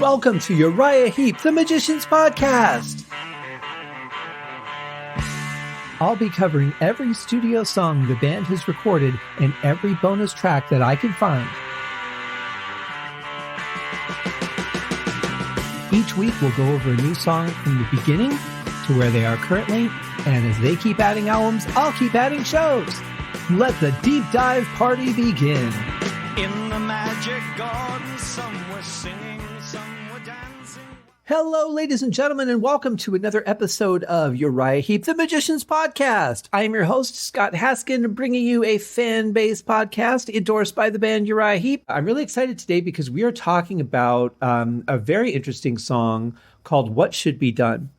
Welcome to Uriah Heep, the Magician's Podcast. I'll be covering every studio song the band has recorded and every bonus track that I can find. Each week we'll go over a new song from the beginning to where they are currently, and as they keep adding albums, I'll keep adding shows. Let the deep dive party begin. In the magic garden, some were singing, some were dancing. Hello, ladies and gentlemen, and welcome to another episode of Uriah Heep, the Magician's Podcast. I am your host, Scott Haskin, bringing you a fan-based podcast endorsed by the band Uriah Heep. I'm really excited today because we are talking about a very interesting song called What Should Be Done.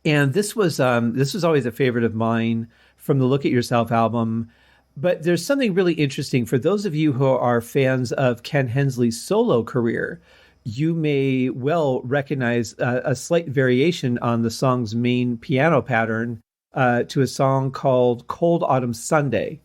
And this was always a favorite of mine from the Look at Yourself album. But there's something really interesting for those of you who are fans of Ken Hensley's solo career. You may well recognize a slight variation on the song's main piano pattern to a song called Cold Autumn Sunday,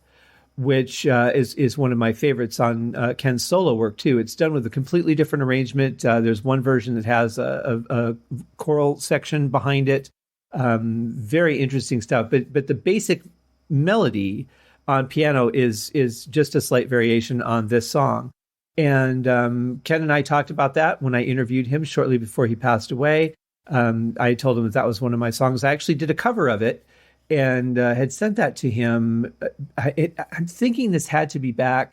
which is one of my favorites on Ken's solo work, too. It's done with a completely different arrangement. There's one version that has a choral section behind it. Very interesting stuff. But the basic melody on piano is just a slight variation on this song. And Ken and I talked about that when I interviewed him shortly before he passed away. I told him that was one of my songs. I actually did a cover of it and had sent that to him. I'm thinking this had to be back.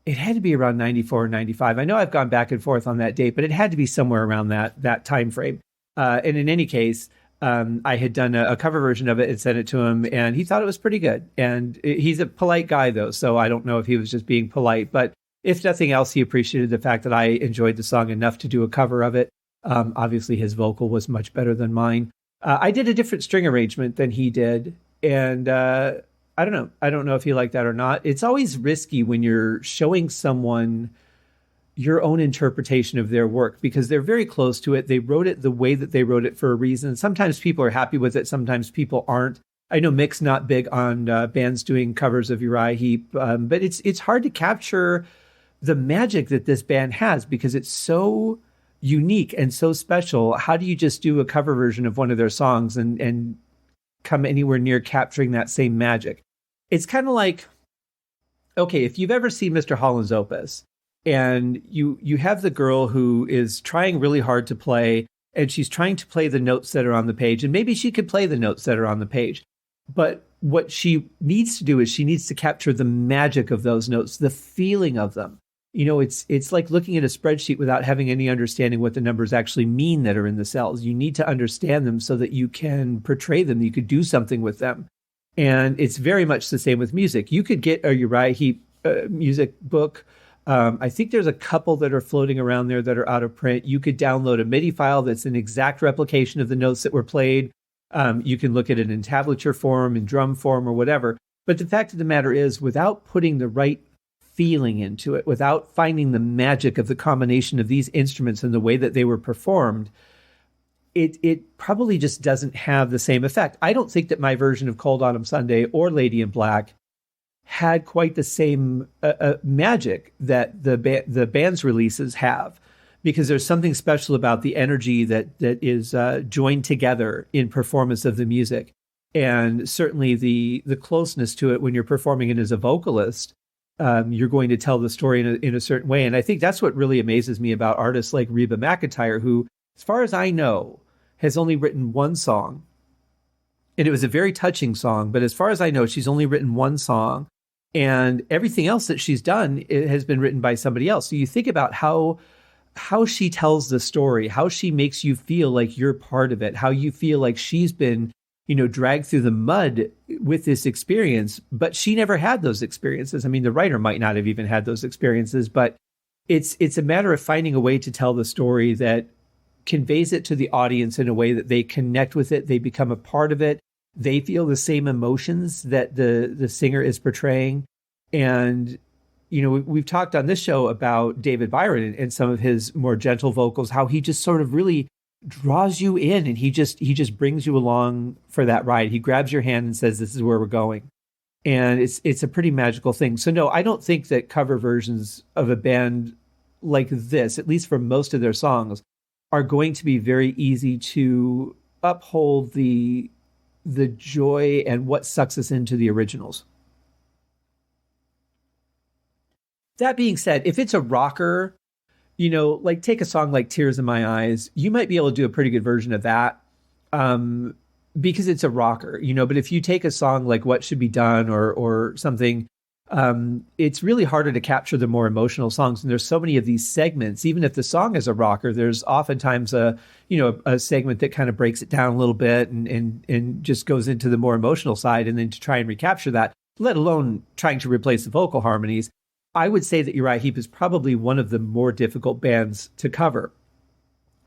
It had to be around 94 or 95. I know I've gone back and forth on that date, but it had to be somewhere around that time frame. And in any case, I had done a cover version of it and sent it to him, and he thought it was pretty good. And he's a polite guy, though, so I don't know if he was just being polite. But if nothing else, he appreciated the fact that I enjoyed the song enough to do a cover of it. Obviously, his vocal was much better than mine. I did a different string arrangement than he did, and I don't know. I don't know if he liked that or not. It's always risky when you're showing someone your own interpretation of their work because they're very close to it. They wrote it the way that they wrote it for a reason. Sometimes people are happy with it. Sometimes people aren't. I know Mick's not big on bands doing covers of Uriah Heep, but it's hard to capture the magic that this band has because it's so unique and so special. How do you just do a cover version of one of their songs and come anywhere near capturing that same magic? It's kind of like, okay, if you've ever seen Mr. Holland's Opus, and you have the girl who is trying really hard to play, and she's trying to play the notes that are on the page, and maybe she could play the notes that are on the page. But what she needs to do is she needs to capture the magic of those notes, the feeling of them. You know, it's like looking at a spreadsheet without having any understanding what the numbers actually mean that are in the cells. You need to understand them so that you can portray them, you could do something with them. And it's very much the same with music. You could get a Uriah Heep music book. I think there's a couple that are floating around there that are out of print. You could download a MIDI file that's an exact replication of the notes that were played. You can look at it in tablature form, in drum form, or whatever. But the fact of the matter is, without putting the right feeling into it, without finding the magic of the combination of these instruments and the way that they were performed, it probably just doesn't have the same effect. I don't think that my version of Cold Autumn Sunday or Lady in Black had quite the same magic that the band's releases have, because there's something special about the energy that is joined together in performance of the music, and certainly the closeness to it when you're performing it as a vocalist. You're going to tell the story in a certain way, and I think that's what really amazes me about artists like Reba McEntire, who, as far as I know, has only written one song, and it was a very touching song. But as far as I know, she's only written one song. And everything else that she's done, it has been written by somebody else. So you think about how she tells the story, how she makes you feel like you're part of it, how you feel like she's been, dragged through the mud with this experience, but she never had those experiences. I mean, the writer might not have even had those experiences, but it's a matter of finding a way to tell the story that conveys it to the audience in a way that they connect with it, they become a part of it. They feel the same emotions that the singer is portraying. And, we've talked on this show about David Byron and some of his more gentle vocals, how he just sort of really draws you in, and he just brings you along for that ride. He grabs your hand and says, "This is where we're going." And it's a pretty magical thing. So no, I don't think that cover versions of a band like this, at least for most of their songs, are going to be very easy to uphold the joy and what sucks us into the originals. That being said, if it's a rocker, like take a song like Tears in My Eyes, you might be able to do a pretty good version of that because it's a rocker, but if you take a song like What Should Be Done or something, it's really harder to capture the more emotional songs. And there's so many of these segments, even if the song is a rocker, there's oftentimes a segment that kind of breaks it down a little bit and just goes into the more emotional side. And then to try and recapture that, let alone trying to replace the vocal harmonies, I would say that Uriah Heep is probably one of the more difficult bands to cover.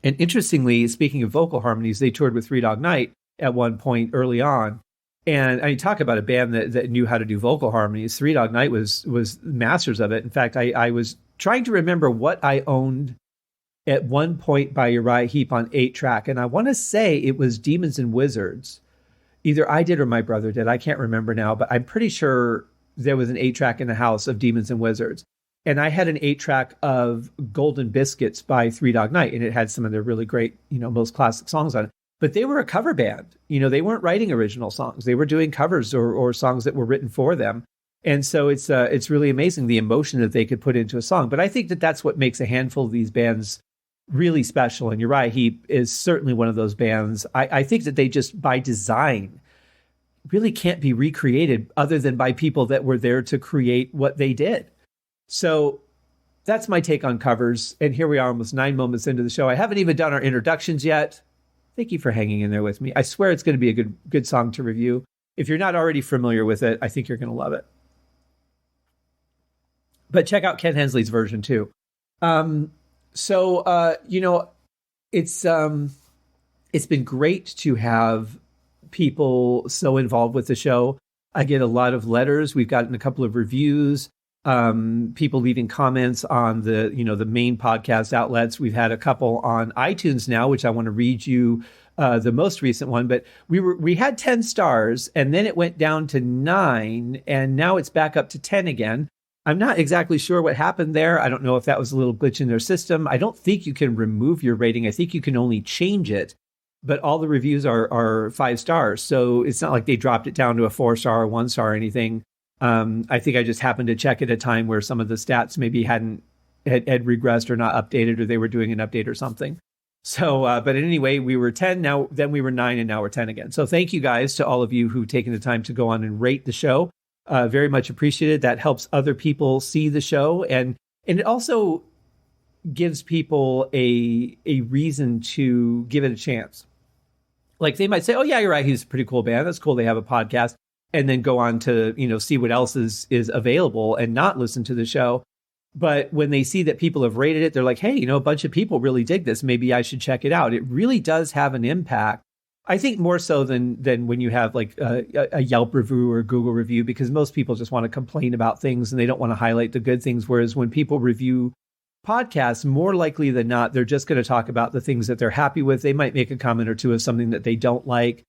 And interestingly, speaking of vocal harmonies, they toured with Three Dog Night at one point early on. And I mean, talk about a band that knew how to do vocal harmonies. Three Dog Night was masters of it. In fact, I was trying to remember what I owned at one point by Uriah Heep on 8-track. And I want to say it was Demons and Wizards. Either I did or my brother did. I can't remember now, but I'm pretty sure there was an 8-track in the house of Demons and Wizards. And I had an 8-track of Golden Biscuits by Three Dog Night. And it had some of their really great, most classic songs on it. But they were a cover band. They weren't writing original songs. They were doing covers or songs that were written for them. And so it's really amazing the emotion that they could put into a song. But I think that that's what makes a handful of these bands really special. And Uriah Heep is certainly one of those bands. I think that they just, by design, really can't be recreated other than by people that were there to create what they did. So that's my take on covers. And here we are almost 9 moments into the show. I haven't even done our introductions yet. Thank you for hanging in there with me. I swear it's going to be a good song to review. If you're not already familiar with it, I think you're going to love it. But check out Ken Hensley's version too. It's been great to have people so involved with the show. I get a lot of letters. We've gotten a couple of reviews. People leaving comments on the main podcast outlets. We've had a couple on iTunes now, which I want to read you the most recent one. But we had 10 stars, and then it went down to 9, and now it's back up to 10 again. I'm not exactly sure what happened there. I don't know if that was a little glitch in their system. I don't think you can remove your rating. I think you can only change it. But all the reviews are 5 stars, so it's not like they dropped it down to a 4-star or 1-star or anything. I think I just happened to check at a time where some of the stats maybe had regressed or not updated, or they were doing an update or something. So, but anyway, we were 10 now, then we were 9, and now we're 10 again. So thank you guys to all of you who've taken the time to go on and rate the show. Very much appreciated. That helps other people see the show, and it also gives people a reason to give it a chance. Like they might say, "Oh yeah, you're right. He's a pretty cool band. That's cool. They have a podcast." And then go on to, see what else is available and not listen to the show. But when they see that people have rated it, they're like, hey, a bunch of people really dig this. Maybe I should check it out. It really does have an impact. I think more so than when you have like a Yelp review or a Google review, because most people just want to complain about things and they don't want to highlight the good things. Whereas when people review podcasts, more likely than not, they're just going to talk about the things that they're happy with. They might make a comment or two of something that they don't like.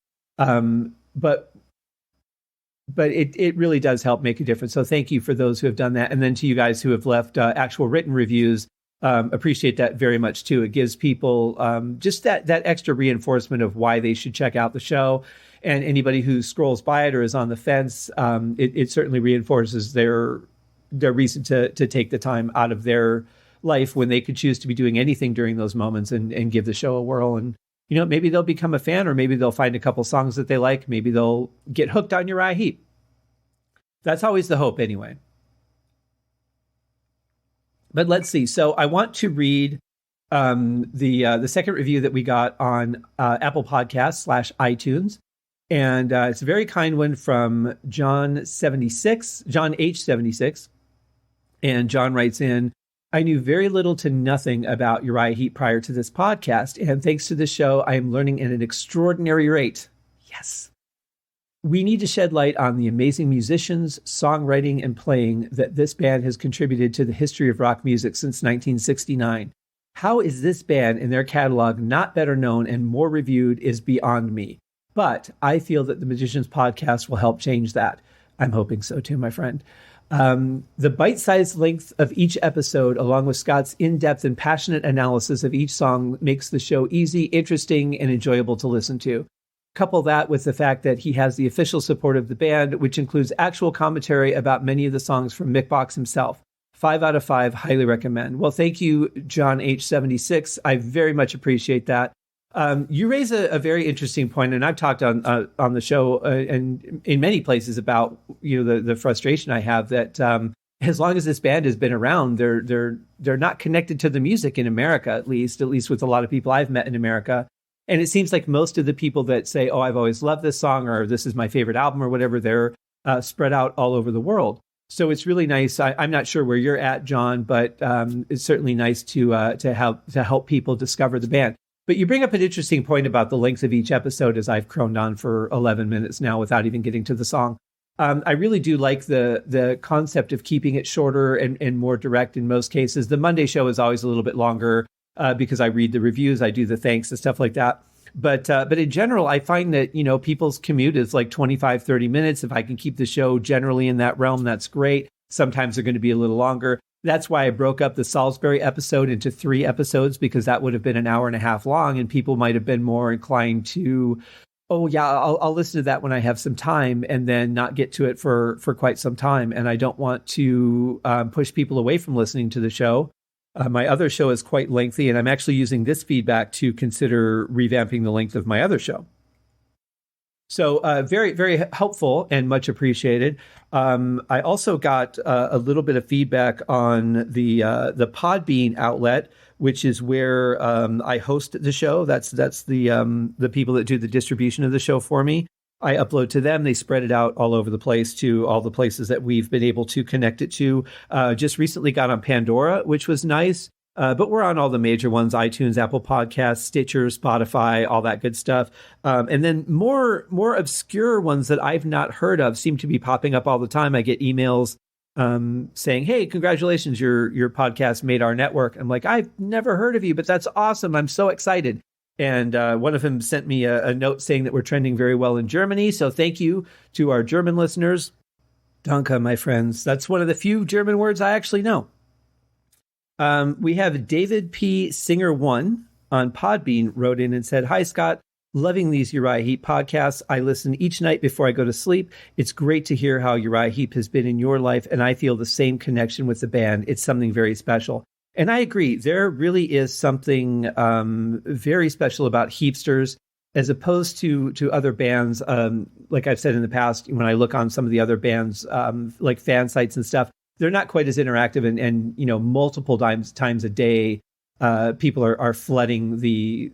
But it really does help make a difference. So thank you for those who have done that. And then to you guys who have left actual written reviews, appreciate that very much too. It gives people just that extra reinforcement of why they should check out the show. And anybody who scrolls by it or is on the fence, it certainly reinforces their reason to take the time out of their life when they could choose to be doing anything during those moments and give the show a whirl. And maybe they'll become a fan, or maybe they'll find a couple songs that they like. Maybe they'll get hooked on Uriah Heep. That's always the hope anyway. But let's see. So I want to read the second review that we got on Apple Podcasts /iTunes. And it's a very kind one from John H76. And John writes in, I knew very little to nothing about Uriah Heep prior to this podcast, and thanks to this show, I am learning at an extraordinary rate. Yes. We need to shed light on the amazing musicians, songwriting, and playing that this band has contributed to the history of rock music since 1969. How is this band and their catalog not better known and more reviewed is beyond me. But I feel that the Magicians Podcast will help change that. I'm hoping so too, my friend. The bite-sized length of each episode, along with Scott's in-depth and passionate analysis of each song, makes the show easy, interesting, and enjoyable to listen to. Couple that with the fact that he has the official support of the band, which includes actual commentary about many of the songs from Mick Box himself. 5 out of 5, highly recommend. Well, thank you, John H76. I very much appreciate that. You raise a very interesting point, and I've talked on the show and in many places about the frustration I have that as long as this band has been around, they're not connected to the music in America, at least with a lot of people I've met in America. And it seems like most of the people that say, "Oh, I've always loved this song," or "This is my favorite album," or whatever, they're spread out all over the world. So it's really nice. I'm not sure where you're at, John, but it's certainly nice to help people discover the band. But you bring up an interesting point about the length of each episode, as I've croned on for 11 minutes now without even getting to the song. I really do like the concept of keeping it shorter and more direct in most cases. The Monday show is always a little bit longer because I read the reviews, I do the thanks and stuff like that. But in general, I find that, people's commute is like 25, 30 minutes. If I can keep the show generally in that realm, that's great. Sometimes they're going to be a little longer. That's why I broke up the Salisbury episode into 3 episodes, because that would have been an hour and a half long, and people might have been more inclined to, oh yeah, I'll listen to that when I have some time, and then not get to it for quite some time. And I don't want to push people away from listening to the show. My other show is quite lengthy, and I'm actually using this feedback to consider revamping the length of my other show. So very, very helpful and much appreciated. I also got a little bit of feedback on the Podbean outlet, which is where I host the show. That's the people that do the distribution of the show for me. I upload to them. They spread it out all over the place to all the places that we've been able to connect it to. Just recently got on Pandora, which was nice. But we're on all the major ones: iTunes, Apple Podcasts, Stitcher, Spotify, all that good stuff. And then more obscure ones that I've not heard of seem to be popping up all the time. I get emails saying, "Hey, congratulations, your podcast made our network." I'm like, "I've never heard of you, but that's awesome. I'm so excited." And one of them sent me a note saying that we're trending very well in Germany. So thank you to our German listeners. Danke, my friends. That's one of the few German words I actually know. We have David P. Singer 1 on Podbean wrote in and said, "Hi, Scott. Loving these Uriah Heep podcasts. I listen each night before I go to sleep. It's great to hear how Uriah Heep has been in your life, and I feel the same connection with the band. It's something very special." And I agree. There really is something very special about Heapsters as opposed to other bands. Like I've said in the past, when I look on some of the other bands, like fan sites and stuff, they're not quite as interactive, and multiple times a day, people are flooding the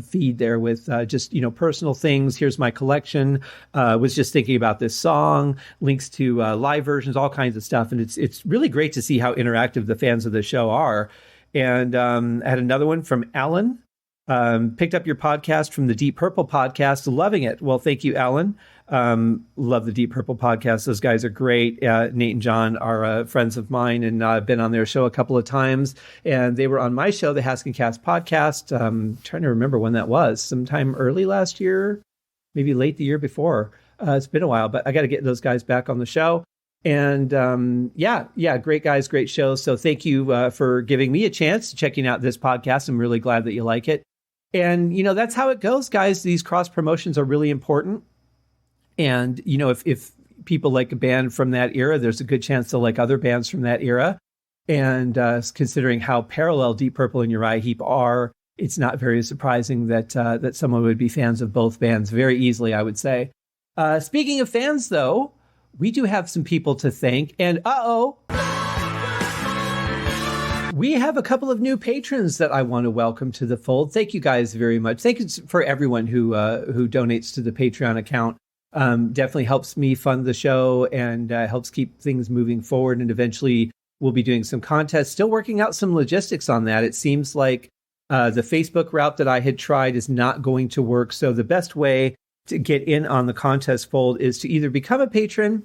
feed there with just personal things. Here's my collection. Was just thinking about this song. Links to live versions, all kinds of stuff, and it's really great to see how interactive the fans of the show are. And I had another one from Alan. Picked up your podcast from the Deep Purple podcast. Loving it. Well, thank you, Alan. Love the Deep Purple podcast. Those guys are great. Nate and John are friends of mine, and I've been on their show a couple of times, and they were on my show, the Haskincast podcast. Trying to remember when that was. Sometime early last year, maybe late the year before. It's been a while, but I got to get those guys back on the show. And yeah, great guys, great show. So thank you for giving me a chance, checking out this podcast. I'm really glad that you like it. And, that's how it goes, guys. These cross promotions are really important. And, if people like a band from that era, there's a good chance they'll like other bands from that era. And considering how parallel Deep Purple and Uriah Heep are, it's not very surprising that someone would be fans of both bands very easily, I would say. Speaking of fans, though, we do have some people to thank. And we have a couple of new patrons that I want to welcome to the fold. Thank you guys very much. Thank you for everyone who donates to the Patreon account. Definitely helps me fund the show and helps keep things moving forward. And eventually we'll be doing some contests. Still working out some logistics on that. It seems like the Facebook route that I had tried is not going to work. So the best way to get in on the contest fold is to either become a patron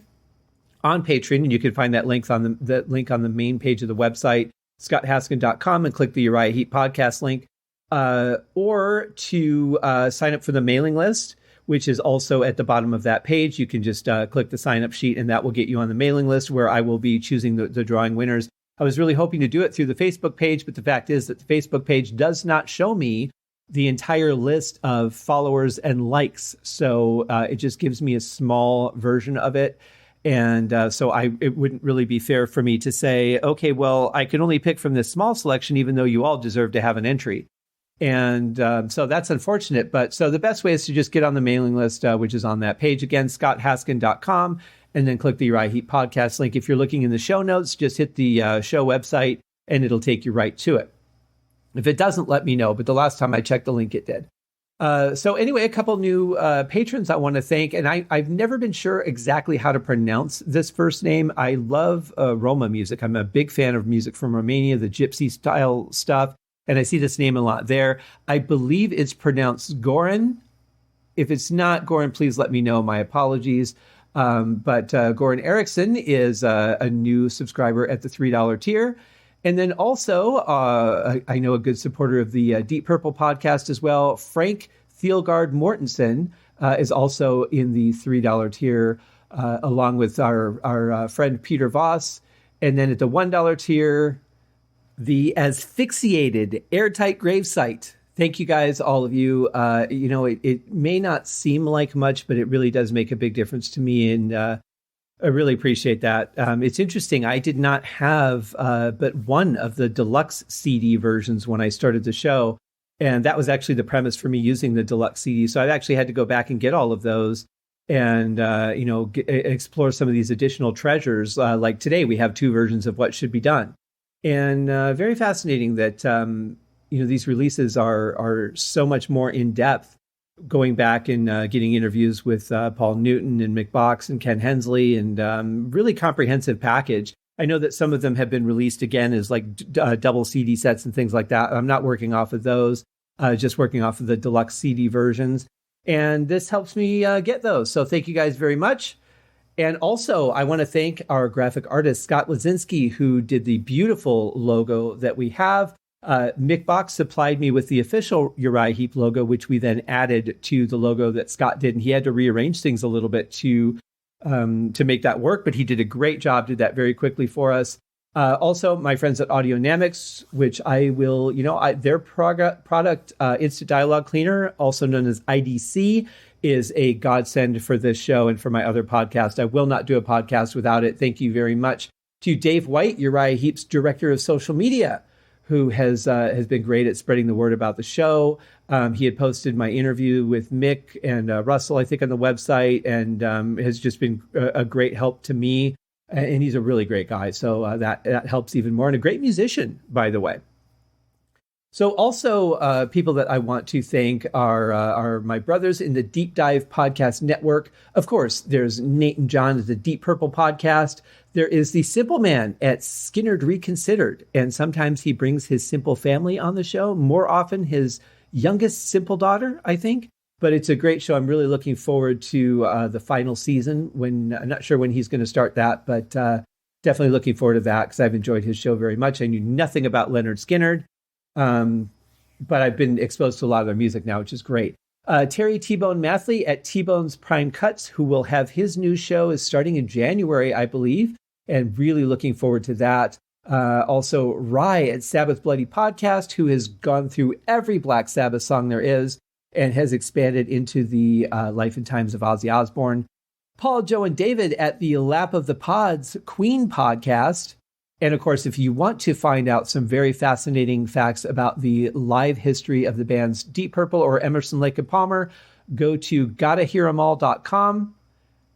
on Patreon, and you can find that link on the main page of the website, scotthaskin.com, and click the Uriah Heep podcast link, or to sign up for the mailing list, which is also at the bottom of that page. You can just click the sign up sheet and that will get you on the mailing list where I will be choosing the drawing winners. I was really hoping to do it through the Facebook page, but the fact is that the Facebook page does not show me the entire list of followers and likes. So it just gives me a small version of it. And so it wouldn't really be fair for me to say, okay, well, I can only pick from this small selection, even though you all deserve to have an entry. And so that's unfortunate. But so the best way is to just get on the mailing list, which is on that page. Again, scotthaskin.com, and then click the Uriah Heep podcast link. If you're looking in the show notes, just hit the show website and it'll take you right to it. If it doesn't, let me know. But the last time I checked the link, it did. So anyway, a couple new patrons I want to thank. And I've never been sure exactly how to pronounce this first name. I love Roma music. I'm a big fan of music from Romania, the gypsy style stuff. And I see this name a lot there. I believe it's pronounced Goran. If it's not Goran, please let me know. My apologies. But Goran Eriksson is a new subscriber at the $3 tier. And then also, I know a good supporter of the Deep Purple podcast as well. Frank Thielgaard Mortensen is also in the $3 tier, along with our friend Peter Voss. And then at the $1 tier, the Asphyxiated Airtight Gravesite. Thank you guys, all of you. It may not seem like much, but it really does make a big difference to me. And I really appreciate that. It's interesting. I did not have but one of the deluxe CD versions when I started the show. And that was actually the premise for me using the deluxe CD. So I've actually had to go back and get all of those and, explore some of these additional treasures. Like today, we have 2 versions of What Should Be Done. And very fascinating that, these releases are so much more in depth. Going back and getting interviews with Paul Newton and Mick Box and Ken Hensley, and really comprehensive package. I know that some of them have been released again as like double CD sets and things like that. I'm not working off of those, just working off of the deluxe CD versions. And this helps me get those. So thank you guys very much. And also, I want to thank our graphic artist, Scott Lazinski, who did the beautiful logo that we have. Mick Box supplied me with the official Uriah Heep logo, which we then added to the logo that Scott did. And he had to rearrange things a little bit to make that work, but he did a great job, did that very quickly for us. Also, my friends at Audionamics, which I will, their product, Instant Dialogue Cleaner, also known as IDC, is a godsend for this show and for my other podcast. I will not do a podcast without it. Thank you very much to Dave White, Uriah Heep's director of social media, who has been great at spreading the word about the show. He had posted my interview with Mick and Russell, I think, on the website, and has just been a great help to me. And he's a really great guy, so that helps even more. And a great musician, by the way. So also people that I want to thank are my brothers in the Deep Dive Podcast Network. Of course, there's Nate and John at the Deep Purple Podcast. There is the Simple Man at Skinnerd Reconsidered. And sometimes he brings his simple family on the show. More often, his youngest simple daughter, I think. But it's a great show. I'm really looking forward to the final season. I'm not sure when he's going to start that, but definitely looking forward to that because I've enjoyed his show very much. I knew nothing about Leonard Skinnerd. But I've been exposed to a lot of their music now, which is great. Terry T-Bone Mathley at T-Bone's Prime Cuts, who will have his new show is starting in January, I believe, and really looking forward to that. Also, Rye at Sabbath Bloody Podcast, who has gone through every Black Sabbath song there is and has expanded into the Life and Times of Ozzy Osbourne. Paul, Joe, and David at the Lap of the Pods Queen Podcast. And of course, if you want to find out some very fascinating facts about the live history of the bands Deep Purple or Emerson, Lake and Palmer, go to gottahearemall.com.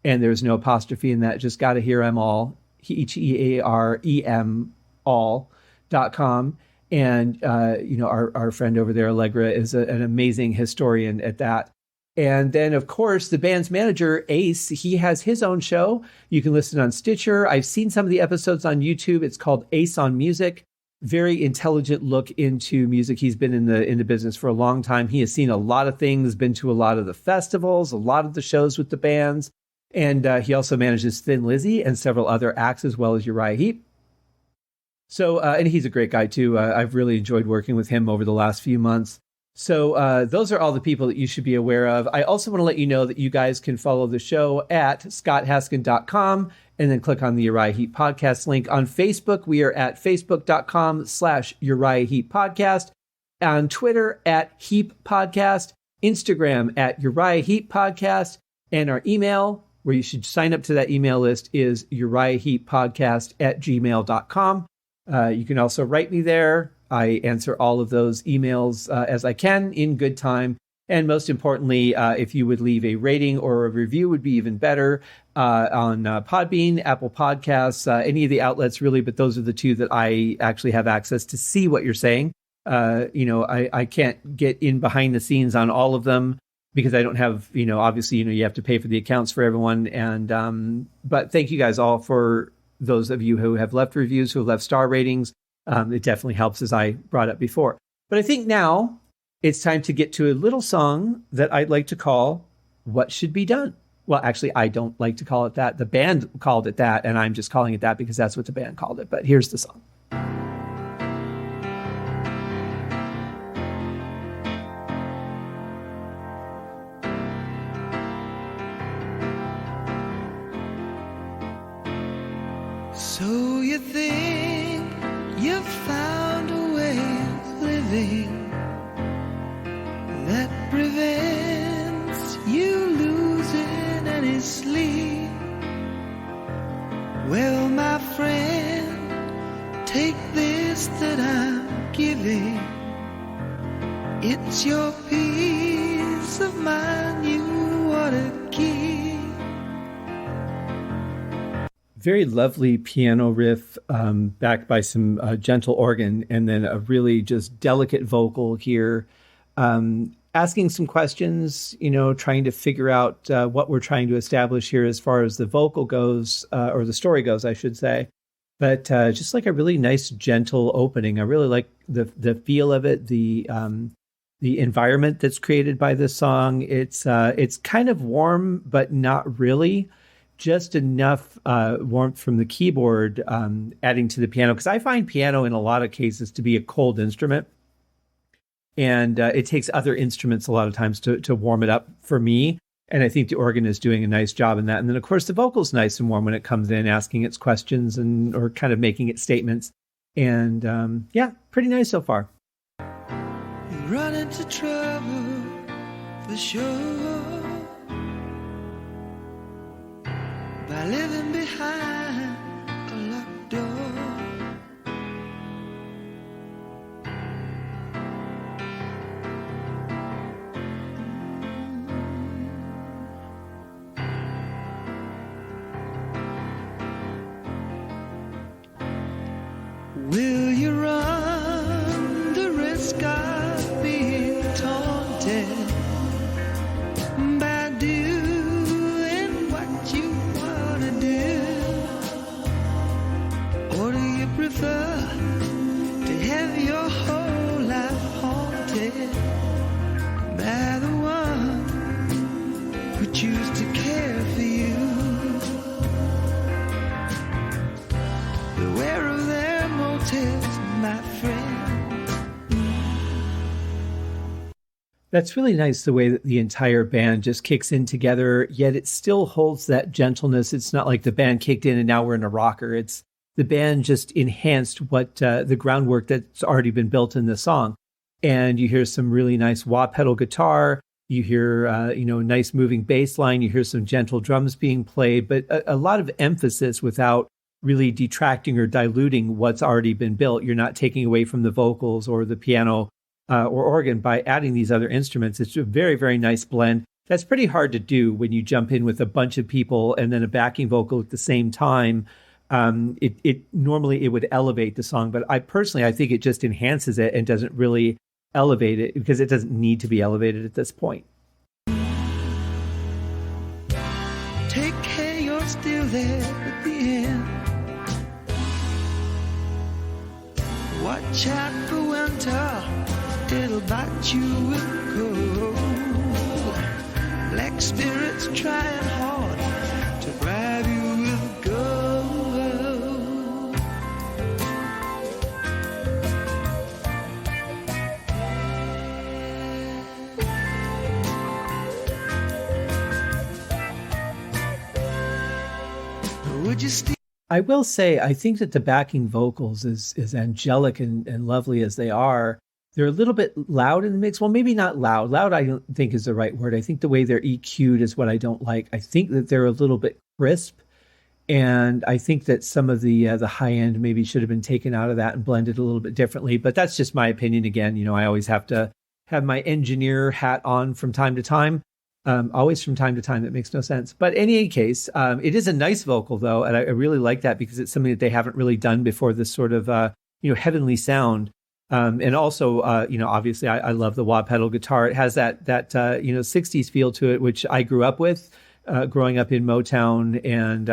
And there's no apostrophe in that, just gottahearemall, HEAREM all.com. And, our friend over there, Allegra, is an amazing historian at that. And then, of course, the band's manager, Ace, he has his own show. You can listen on Stitcher. I've seen some of the episodes on YouTube. It's called Ace on Music. Very intelligent look into music. He's been in the business for a long time. He has seen a lot of things, been to a lot of the festivals, a lot of the shows with the bands. And he also manages Thin Lizzy and several other acts, as well as Uriah Heep. So, and he's a great guy, too. I've really enjoyed working with him over the last few months. So those are all the people that you should be aware of. I also want to let you know that you guys can follow the show at scotthaskin.com and then click on the Uriah Heep podcast link. On Facebook, we are at facebook.com/Uriah Heep podcast. On Twitter at Heep Podcast. Instagram at Uriah Heep Podcast. And our email, where you should sign up to that email list, is uriahheeppodcast@gmail.com. You can also write me there. I answer all of those emails as I can in good time. And most importantly, if you would leave a rating or a review would be even better on Podbean, Apple Podcasts, any of the outlets really, but those are the two that I actually have access to see what you're saying. I can't get in behind the scenes on all of them because I don't have, obviously, you have to pay for the accounts for everyone. And but thank you guys all for those of you who have left reviews, who have left star ratings. It definitely helps, as I brought up before. But I think now it's time to get to a little song that I'd like to call What Should Be Done. Well, actually, I don't like to call it that. The band called it that, and I'm just calling it that because that's what the band called it. But here's the song. So you think you've found a way of living that prevents you losing any sleep? Well, my friend, take this that I'm giving. It's your peace of mind you ought to keep. Very lovely piano riff backed by some gentle organ, and then a really just delicate vocal here, asking some questions, trying to figure out what we're trying to establish here as far as the vocal goes, or the story goes, I should say. But just like a really nice, gentle opening. I really like the feel of it, the environment that's created by this song. It's kind of warm, but not really. Just enough warmth from the keyboard adding to the piano. Because I find piano in a lot of cases to be a cold instrument. And it takes other instruments a lot of times to warm it up for me. And I think the organ is doing a nice job in that. And then, of course, the vocal's nice and warm when it comes in, asking its questions or kind of making its statements. And pretty nice so far. You run into trouble for sure by living behind a locked door. Will you run the risk of being taunted by doing what you want to do? Or do you prefer to have your whole life haunted by the one who choose to care for you? Beware of their motives, my friend. That's really nice, the way that the entire band just kicks in together, yet it still holds that gentleness. It's not like the band kicked in and now we're in a rocker. It's the band just enhanced what the groundwork that's already been built in the song. And you hear some really nice wah pedal guitar. You hear, nice moving bass line. You hear some gentle drums being played, but a lot of emphasis without really detracting or diluting what's already been built. You're not taking away from the vocals or the piano or organ by adding these other instruments. It's a very, very nice blend. That's pretty hard to do when you jump in with a bunch of people and then a backing vocal at the same time. It normally would elevate the song, but I think it just enhances it and doesn't really elevate it because it doesn't need to be elevated at this point. Take care you're still there at the end. Watch out for winter, it'll bite you with cold. Black spirits trying hard to bribe you with gold. I will say, I think that the backing vocals, as angelic and lovely as they are, they're a little bit loud in the mix. Well, maybe not loud. Loud, I don't think is the right word. I think the way they're EQ'd is what I don't like. I think that they're a little bit crisp. And I think that some of the high end maybe should have been taken out of that and blended a little bit differently. But that's just my opinion. Again, I always have to have my engineer hat on from time to time. Always from time to time. That makes no sense. But in any case, it is a nice vocal, though. And I really like that because it's something that they haven't really done before, this sort of, heavenly sound. And also, obviously I love the wah pedal guitar. It has that 60s feel to it, which I grew up with. Growing up in Motown and,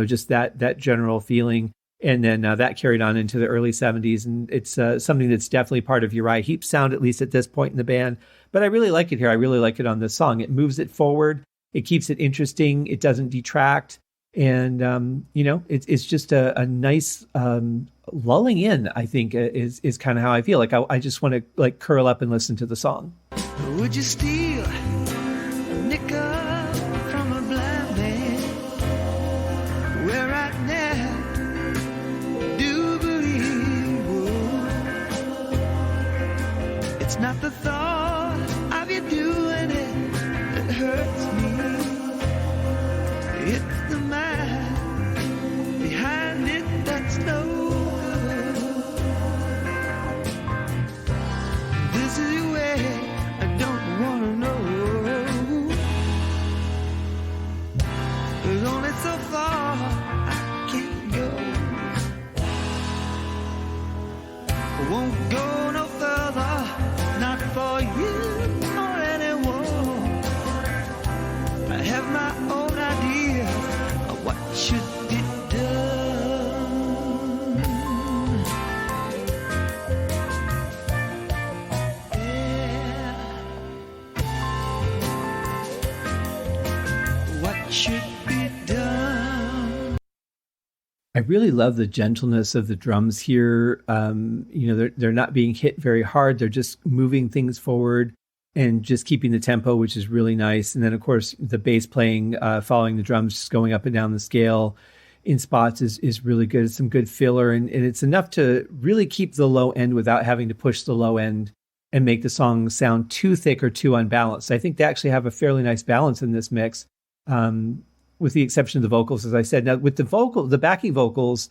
just that general feeling. And then that carried on into the early 70s. And it's something that's definitely part of Uriah Heep's sound, at least at this point in the band. But I really like it here. I really like it on this song. It moves it forward. It keeps it interesting. It doesn't detract. And, it's just a nice lulling in, I think, is kind of how I feel. Like I just want to curl up and listen to the song. Would you steal a nickel from a blind man? Where right now, do believe you would. It's not the thought of you doing it that hurts me. It's the mind behind it that's no good. This is your way. I don't wanna know. There's only so far I can't go. I won't go no further, not for you or anyone. I have my own idea of what should be done. Should be done. I really love the gentleness of the drums here. They're not being hit very hard. They're just moving things forward and just keeping the tempo, which is really nice. And then, of course, the bass playing, following the drums, just going up and down the scale in spots is really good. It's some good filler, and it's enough to really keep the low end without having to push the low end and make the song sound too thick or too unbalanced. I think they actually have a fairly nice balance in this mix. With the exception of the vocals, as I said. Now, with the backing vocals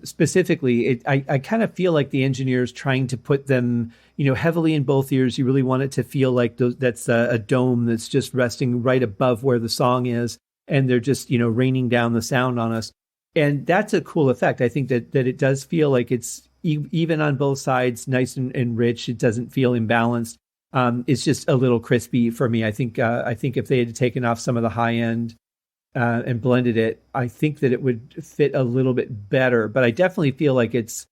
specifically, I kind of feel like the engineer's trying to put them, heavily in both ears. You really want it to feel like that's a dome that's just resting right above where the song is, and they're just, raining down the sound on us. And that's a cool effect. I think that it does feel like it's even on both sides, nice and rich. It doesn't feel imbalanced. It's just a little crispy for me. I think if they had taken off some of the high end and blended it, I think that it would fit a little bit better. But I definitely feel like it's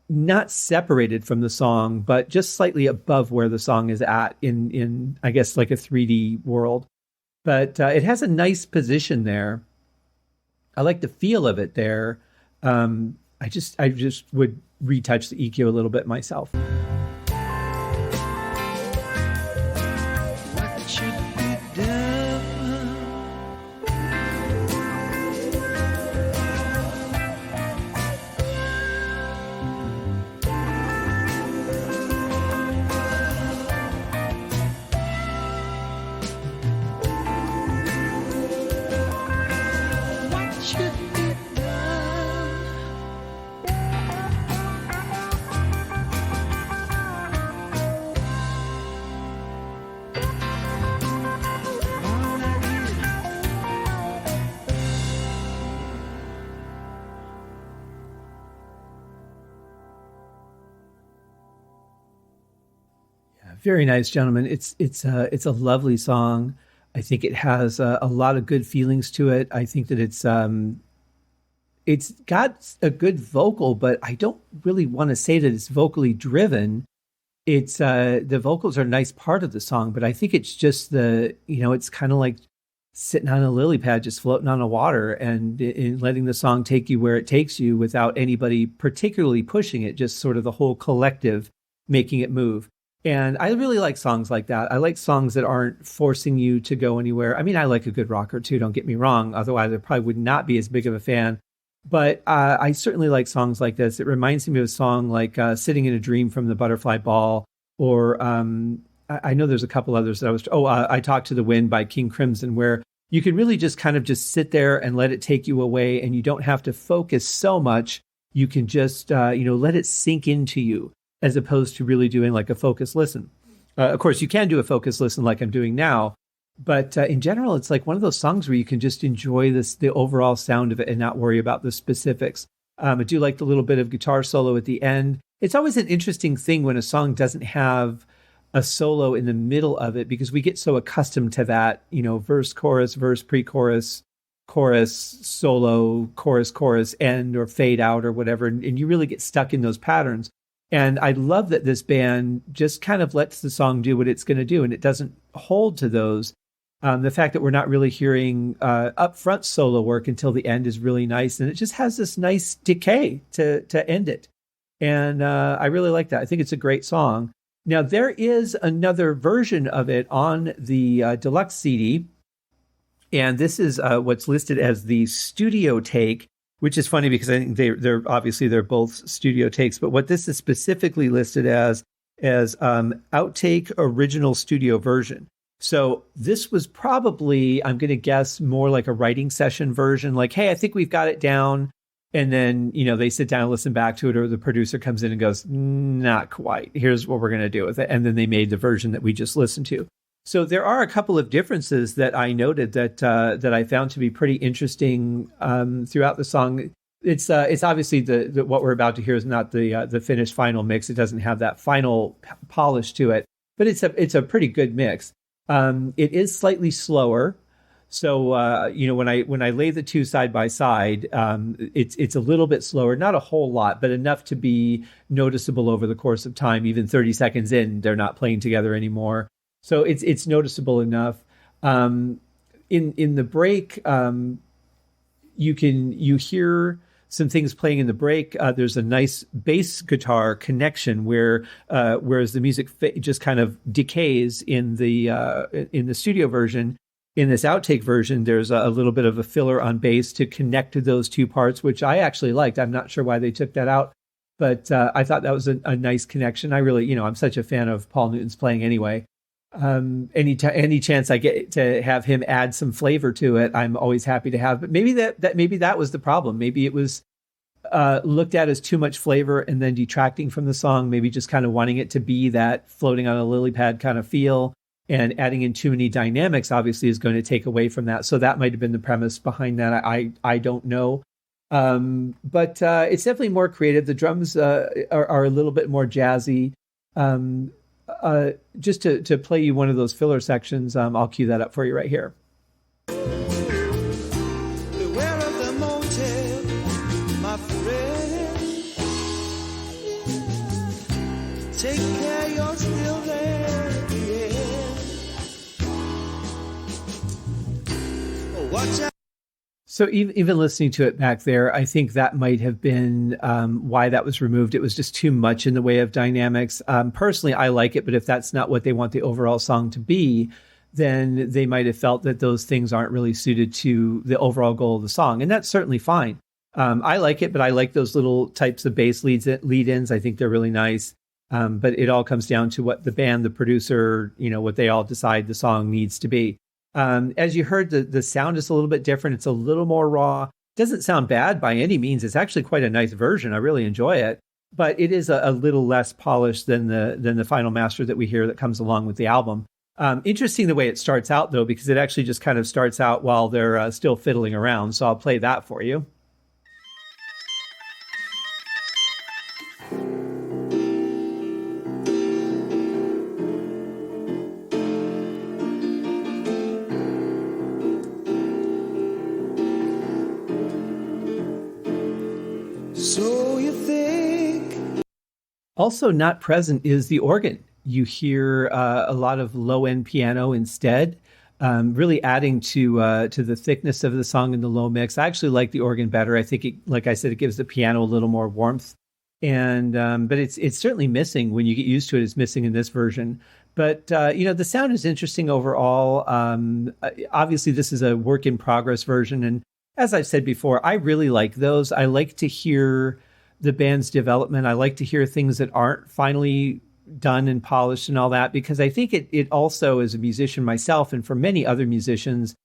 not separated from the song, but just slightly above where the song is at in I guess like a 3D world. But it has a nice position there. I like the feel of it there. I just would retouch the EQ a little bit myself. Very nice, gentlemen. It's a lovely song. I think it has a lot of good feelings to it. I think that it's got a good vocal, but I don't really want to say that it's vocally driven. It's the vocals are a nice part of the song, but I think it's just it's kind of like sitting on a lily pad, just floating on the water and letting the song take you where it takes you without anybody particularly pushing it, just sort of the whole collective making it move. And I really like songs like that. I like songs that aren't forcing you to go anywhere. I mean, I like a good rocker too, don't get me wrong. Otherwise, I probably would not be as big of a fan But I certainly like songs like this. It reminds me of a song like Sitting in a Dream from the Butterfly Ball, or I know there's a couple others that I Talk to the Wind by King Crimson, where you can really just kind of just sit there and let it take you away, and you don't have to focus so much. You can just, let it sink into you, as opposed to really doing like a focus listen. Of course, you can do a focus listen like I'm doing now, but in general, it's like one of those songs where you can just enjoy the overall sound of it and not worry about the specifics. I do like the little bit of guitar solo at the end. It's always an interesting thing when a song doesn't have a solo in the middle of it, because we get so accustomed to that, verse, chorus, pre-chorus, chorus, solo, chorus, end, or fade out or whatever. And you really get stuck in those patterns. And I love that this band just kind of lets the song do what it's going to do, and it doesn't hold to those. The fact that we're not really hearing upfront solo work until the end is really nice. And it just has this nice decay to end it. And I really like that. I think it's a great song. Now, there is another version of it on the deluxe CD. And this is what's listed as the studio take, which is funny because I think they're both studio takes. But what this is specifically listed as outtake original studio version. So this was probably, I'm going to guess, more like a writing session version. Like, hey, I think we've got it down. And then, they sit down and listen back to it, or the producer comes in and goes, not quite. Here's what we're going to do with it. And then they made the version that we just listened to. So there are a couple of differences that I noted that I found to be pretty interesting throughout the song. It's obviously the what we're about to hear is not the finished final mix. It doesn't have that final polish to it, but it's a pretty good mix. It is slightly slower. So, when I lay the two side by side, it's a little bit slower, not a whole lot, but enough to be noticeable over the course of time. Even 30 seconds in, they're not playing together anymore. So it's noticeable enough. In the break, you hear some things playing in the break. There's a nice bass guitar connection whereas the music just kind of decays in the studio version. In this outtake version, there's a little bit of a filler on bass to connect to those two parts, which I actually liked. I'm not sure why they took that out, but I thought that was a nice connection. I really, I'm such a fan of Paul Newton's playing anyway. Any chance I get to have him add some flavor to it, I'm always happy to have. But maybe that was the problem. Maybe it was looked at as too much flavor and then detracting from the song. Maybe just kind of wanting it to be that floating on a lily pad kind of feel. And adding in too many dynamics obviously is going to take away from that. So that might have been the premise behind that. I don't know. But it's definitely more creative. The drums are a little bit more jazzy. Just to play you one of those filler sections, I'll cue that up for you right here. Beware of the motel, my friend. Take care, you're still there. Watch out. So even listening to it back there, I think that might have been why that was removed. It was just too much in the way of dynamics. Personally, I like it, but if that's not what they want the overall song to be, then they might have felt that those things aren't really suited to the overall goal of the song. And that's certainly fine. I like it, but I like those little types of bass lead-ins. I think they're really nice. But it all comes down to what the band, the producer, what they all decide the song needs to be. As you heard, the sound is a little bit different. It's a little more raw. It doesn't sound bad by any means. It's actually quite a nice version. I really enjoy it. But it is a little less polished than the final master that we hear that comes along with the album. Interesting the way it starts out, though, because it actually just kind of starts out while they're still fiddling around. So I'll play that for you. So you think. Also not present is the organ. You hear a lot of low-end piano instead, really adding to the thickness of the song in the low mix. I actually like the organ better. I think, like I said, it gives the piano a little more warmth. And but it's certainly missing when you get used to it. It's missing in this version. But the sound is interesting overall. Obviously, this is a work in progress version, and as I've said before, I really like those. I like to hear the band's development. I like to hear things that aren't finally done and polished and all that, because I think it also, as a musician myself and for many other musicians,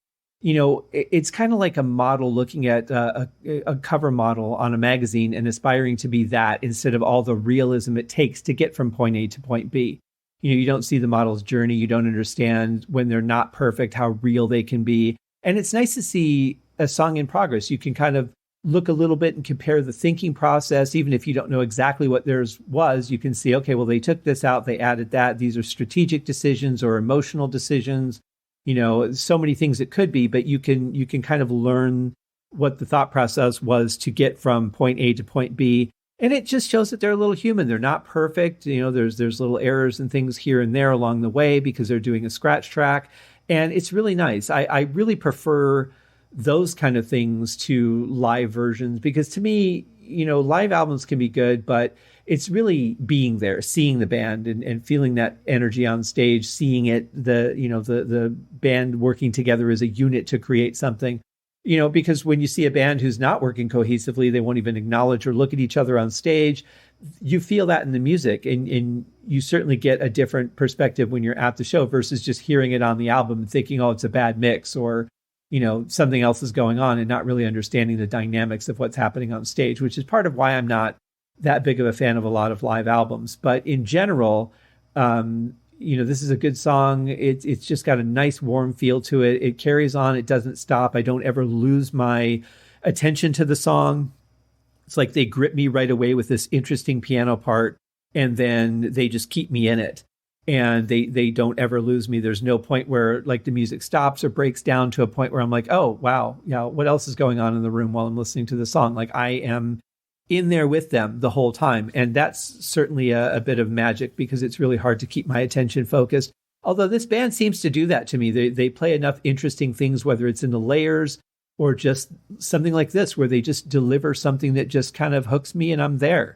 it's kind of like a model looking at a cover model on a magazine and aspiring to be that instead of all the realism it takes to get from point A to point B. You don't see the model's journey. You don't understand when they're not perfect, how real they can be. And it's nice to see a song in progress. You can kind of look a little bit and compare the thinking process. Even if you don't know exactly what theirs was, you can see, okay, well, they took this out, they added that. These are strategic decisions or emotional decisions. So many things it could be, but you can kind of learn what the thought process was to get from point A to point B. And it just shows that they're a little human. They're not perfect. There's little errors and things here and there along the way because they're doing a scratch track. And it's really nice. I really prefer those kind of things to live versions, because to me, live albums can be good, but it's really being there, seeing the band and feeling that energy on stage, seeing it, the band working together as a unit to create something, because when you see a band who's not working cohesively, they won't even acknowledge or look at each other on stage. You feel that in the music, and you certainly get a different perspective when you're at the show versus just hearing it on the album and thinking, oh, it's a bad mix, or something else is going on, and not really understanding the dynamics of what's happening on stage, which is part of why I'm not that big of a fan of a lot of live albums. But in general, this is a good song. It's just got a nice warm feel to it. It carries on. It doesn't stop. I don't ever lose my attention to the song. It's like they grip me right away with this interesting piano part, and then they just keep me in it. And they don't ever lose me. There's no point where like the music stops or breaks down to a point where I'm like, oh, wow, yeah, what else is going on in the room while I'm listening to the song? Like I am in there with them the whole time. And that's certainly a bit of magic, because it's really hard to keep my attention focused. Although this band seems to do that to me. They play enough interesting things, whether it's in the layers or just something like this, where they just deliver something that just kind of hooks me and I'm there.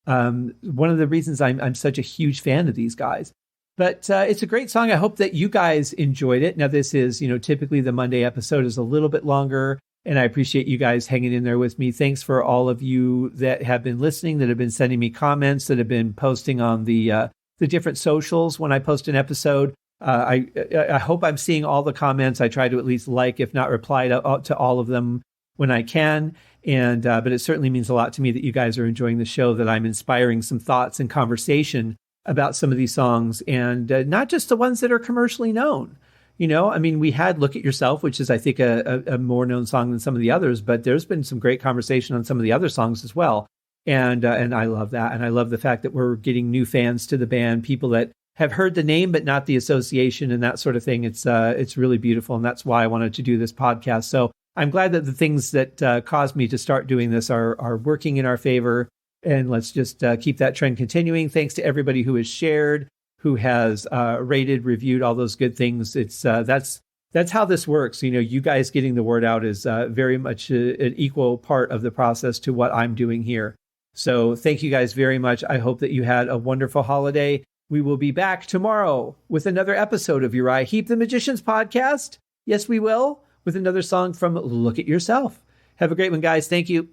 One of the reasons I'm such a huge fan of these guys. But it's a great song. I hope that you guys enjoyed it. Now, this is, typically the Monday episode is a little bit longer, and I appreciate you guys hanging in there with me. Thanks for all of you that have been listening, that have been sending me comments, that have been posting on the different socials when I post an episode. I hope I'm seeing all the comments. I try to at least if not reply to all of them when I can. And but it certainly means a lot to me that you guys are enjoying the show, that I'm inspiring some thoughts and conversation about some of these songs, and not just the ones that are commercially known. We had Look at Yourself, which is, I think, a more known song than some of the others, but there's been some great conversation on some of the other songs as well. And I love that. And I love the fact that we're getting new fans to the band, people that have heard the name, but not the association and that sort of thing. It's really beautiful. And that's why I wanted to do this podcast. So I'm glad that the things that caused me to start doing this are working in our favor. And let's just keep that trend continuing. Thanks to everybody who has shared, who has rated, reviewed, all those good things. It's that's how this works. You guys getting the word out is very much an equal part of the process to what I'm doing here. So thank you guys very much. I hope that you had a wonderful holiday. We will be back tomorrow with another episode of Uriah Heep, the Magicians Podcast. Yes, we will, with another song from Look at Yourself. Have a great one, guys. Thank you.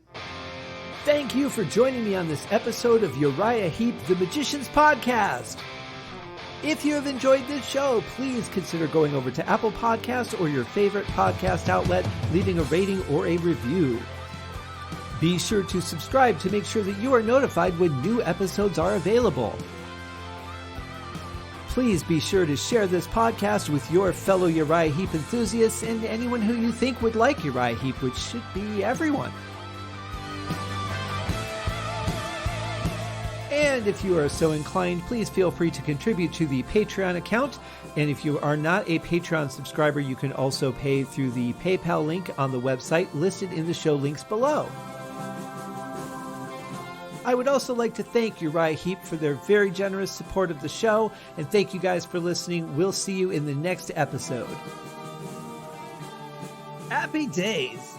Thank you for joining me on this episode of Uriah Heep, the Magicians Podcast. If you have enjoyed this show, please consider going over to Apple Podcasts or your favorite podcast outlet, leaving a rating or a review. Be sure to subscribe to make sure that you are notified when new episodes are available. Please be sure to share this podcast with your fellow Uriah Heep enthusiasts and anyone who you think would like Uriah Heep, which should be everyone. And if you are so inclined, please feel free to contribute to the Patreon account. And if you are not a Patreon subscriber, you can also pay through the PayPal link on the website listed in the show links below. I would also like to thank Uriah Heep for their very generous support of the show. And thank you guys for listening. We'll see you in the next episode. Happy days!